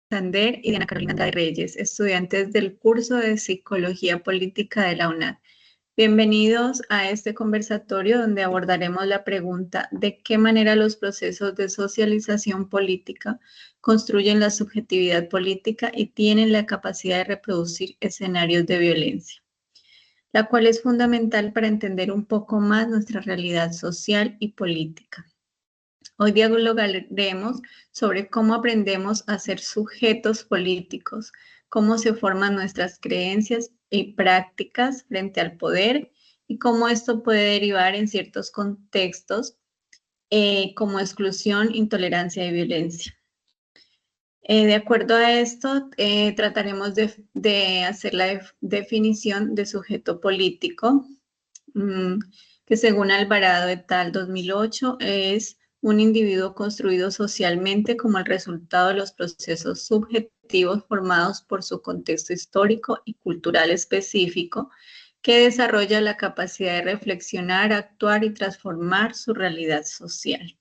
Sander y Diana Carolina Andrade Reyes, estudiantes del curso de Psicología Política de la UNAD. Bienvenidos a este conversatorio donde abordaremos la pregunta de qué manera los procesos de socialización política construyen la subjetividad política y tienen la capacidad de reproducir escenarios de violencia, la cual es fundamental para entender un poco más nuestra realidad social y política. Hoy dialogaremos sobre cómo aprendemos a ser sujetos políticos, cómo se forman nuestras creencias y prácticas frente al poder y cómo esto puede derivar en ciertos contextos como exclusión, intolerancia y violencia. De acuerdo a esto, trataremos de hacer la definición de sujeto político, que según Alvarado et al. 2008 es un individuo construido socialmente como el resultado de los procesos subjetivos formados por su contexto histórico y cultural específico, que desarrolla la capacidad de reflexionar, actuar y transformar su realidad social.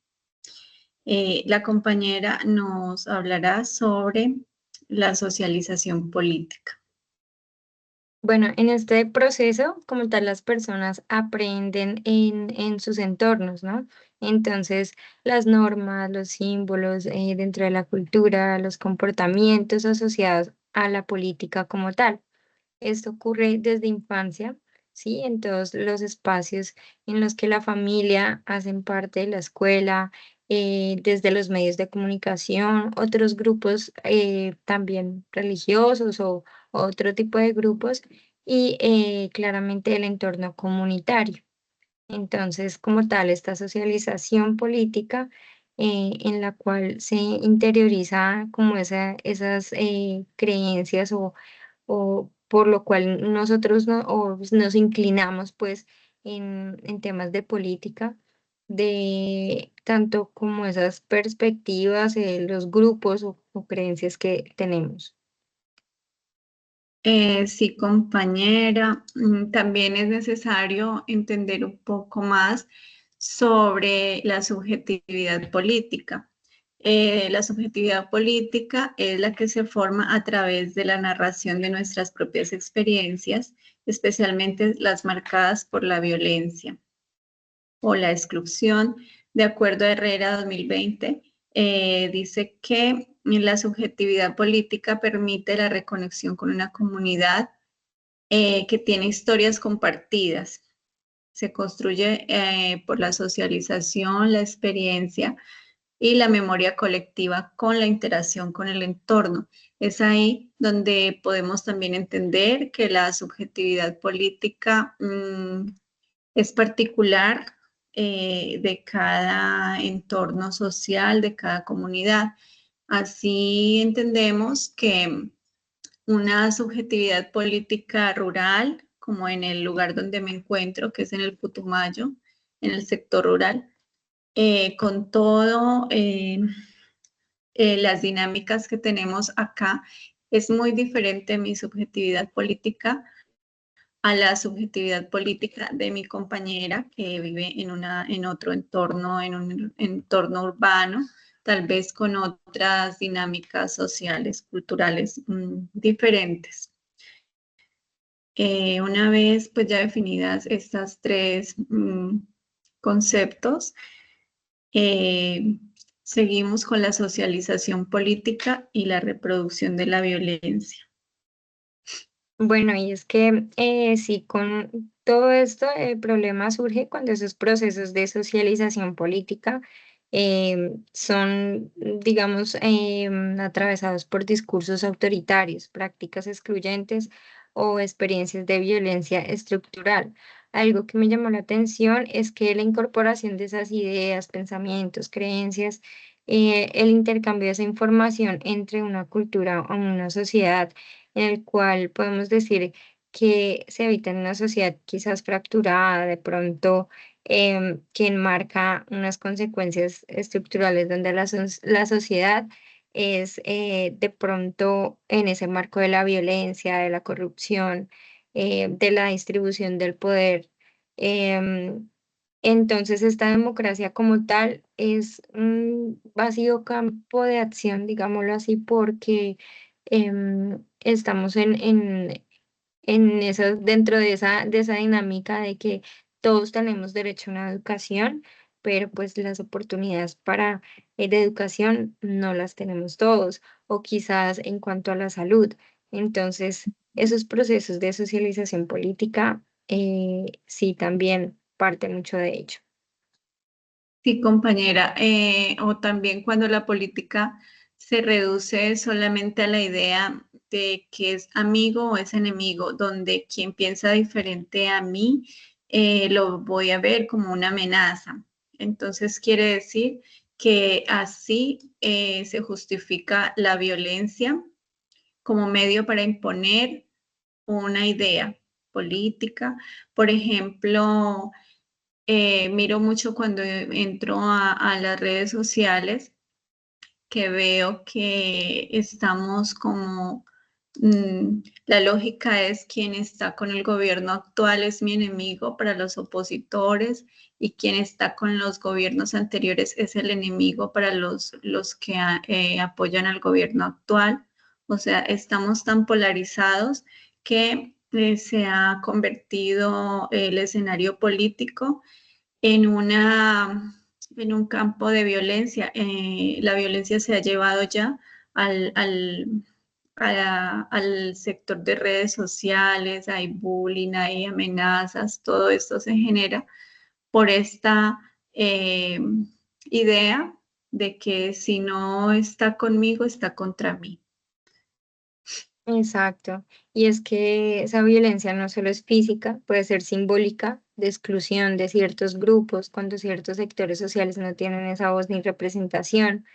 La compañera nos hablará sobre la socialización política. Bueno, en este proceso, como tal, las personas aprenden en sus entornos, ¿no? Entonces, las normas, los símbolos dentro de la cultura, los comportamientos asociados a la política como tal. Esto ocurre desde infancia, ¿sí? En todos los espacios en los que la familia hacen parte de la escuela, desde los medios de comunicación, otros grupos también religiosos o otro tipo de grupos y claramente el entorno comunitario. Entonces, como tal, esta socialización política en la cual se interioriza como esas creencias o por lo cual nosotros nos inclinamos pues en temas de política, de tanto como esas perspectivas, los grupos o creencias que tenemos. Sí, compañera, también es necesario entender un poco más sobre la subjetividad política. La subjetividad política es la que se forma a través de la narración de nuestras propias experiencias, especialmente las marcadas por la violencia o la exclusión. De acuerdo a Herrera 2020, dice que la subjetividad política permite la reconexión con una comunidad que tiene historias compartidas. Se construye por la socialización, la experiencia y la memoria colectiva con la interacción con el entorno. Es ahí donde podemos también entender que la subjetividad política es particular de cada entorno social, de cada comunidad. Así entendemos que una subjetividad política rural, como en el lugar donde me encuentro, que es en el Putumayo, en el sector rural, con todo las dinámicas que tenemos acá, es muy diferente mi subjetividad política a la subjetividad política de mi compañera que vive en otro entorno, en un entorno urbano, tal vez con otras dinámicas sociales, culturales diferentes. Una vez pues ya definidas estas tres conceptos, eh, seguimos con la socialización política y la reproducción de la violencia. Bueno, y es que sí, con todo esto el problema surge cuando esos procesos de socialización política son, digamos, atravesados por discursos autoritarios, prácticas excluyentes o experiencias de violencia estructural. Algo que me llamó la atención es que la incorporación de esas ideas, pensamientos, creencias, el intercambio de esa información entre una cultura o una sociedad en el cual podemos decir que se habita en una sociedad quizás fracturada, de pronto que enmarca unas consecuencias estructurales donde la sociedad es de pronto en ese marco de la violencia, de la corrupción, de la distribución del poder. em, Entonces, esta democracia como tal es un vacío campo de acción, digámoslo así, porque estamos en esa, dentro de esa dinámica de que todos tenemos derecho a una educación, pero pues las oportunidades para de educación no las tenemos todos, o quizás en cuanto a la salud. Entonces, esos procesos de socialización política, sí, también parte mucho de ello. Sí, compañera, o también cuando la política se reduce solamente a la idea de que es amigo o es enemigo, donde quien piensa diferente a mí lo voy a ver como una amenaza. Entonces quiere decir que así se justifica la violencia como medio para imponer una idea política. Por ejemplo, miro mucho cuando entro a las redes sociales que veo que estamos como, la lógica es quien está con el gobierno actual es mi enemigo para los opositores y quien está con los gobiernos anteriores es el enemigo para los que apoyan al gobierno actual. O sea, estamos tan polarizados que se ha convertido el escenario político en en un campo de violencia. La violencia se ha llevado ya al, al, al sector de redes sociales, hay bullying, hay amenazas, todo esto se genera por esta idea de que si no está conmigo, está contra mí. Exacto. Y es que esa violencia no solo es física, puede ser simbólica, de exclusión de ciertos grupos, cuando ciertos sectores sociales no tienen esa voz ni representación.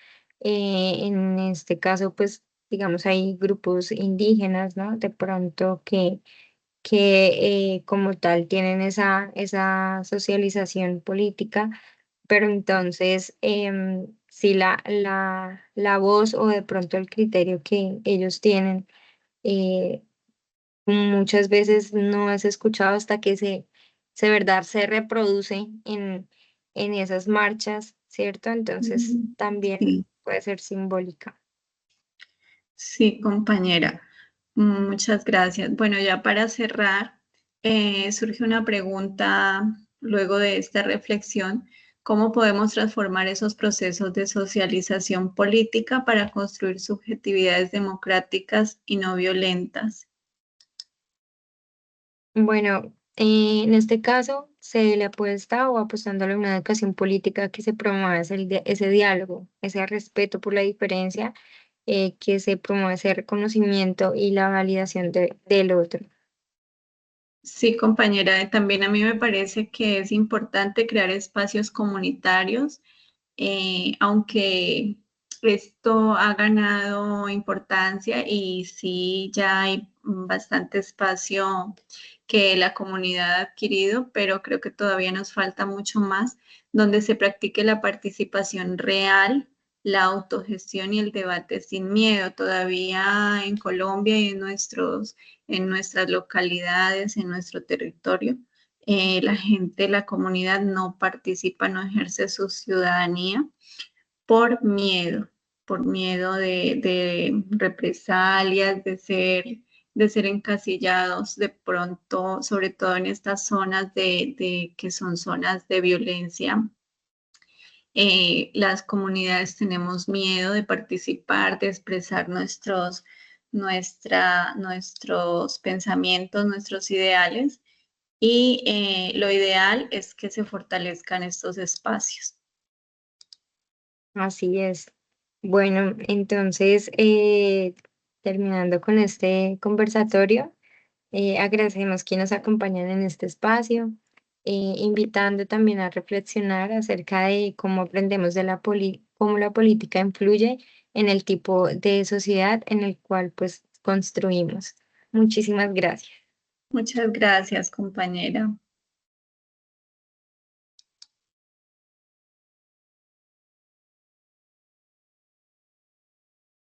En este caso, pues, digamos, hay grupos indígenas, ¿no? De pronto que como tal tienen esa socialización política, pero entonces, si la voz o de pronto el criterio que ellos tienen, eh, muchas veces no es escuchado hasta que verdad se reproduce en esas marchas, ¿cierto? Entonces también Sí, puede ser simbólica. sí, compañera. Muchas gracias. Bueno, ya para cerrar, surge una pregunta luego de esta reflexión. ¿Cómo podemos transformar esos procesos de socialización política para construir subjetividades democráticas y no violentas? Bueno, en este caso se le apuesta o apostándole a una educación política que se promueva ese diálogo, ese respeto por la diferencia, que se promueva ese reconocimiento y la validación del otro. Sí, compañera, también a mí me parece que es importante crear espacios comunitarios, aunque esto ha ganado importancia y sí ya hay bastante espacio que la comunidad ha adquirido, pero creo que todavía nos falta mucho más donde se practique la participación real, la autogestión y el debate sin miedo. Todavía en Colombia y en nuestras localidades, en nuestro territorio, la gente, la comunidad no participa, no ejerce su ciudadanía por miedo de represalias, de ser encasillados de pronto, sobre todo en estas zonas de que son zonas de violencia. Las comunidades tenemos miedo de participar, de expresar nuestros pensamientos, nuestros ideales y lo ideal es que se fortalezcan estos espacios. Así es. Bueno, entonces, terminando con este conversatorio, agradecemos quienes nos acompañan en este espacio, invitando también a reflexionar acerca de cómo aprendemos de cómo la política influye en el tipo de sociedad en el cual pues construimos. Muchísimas gracias. Muchas gracias, compañera.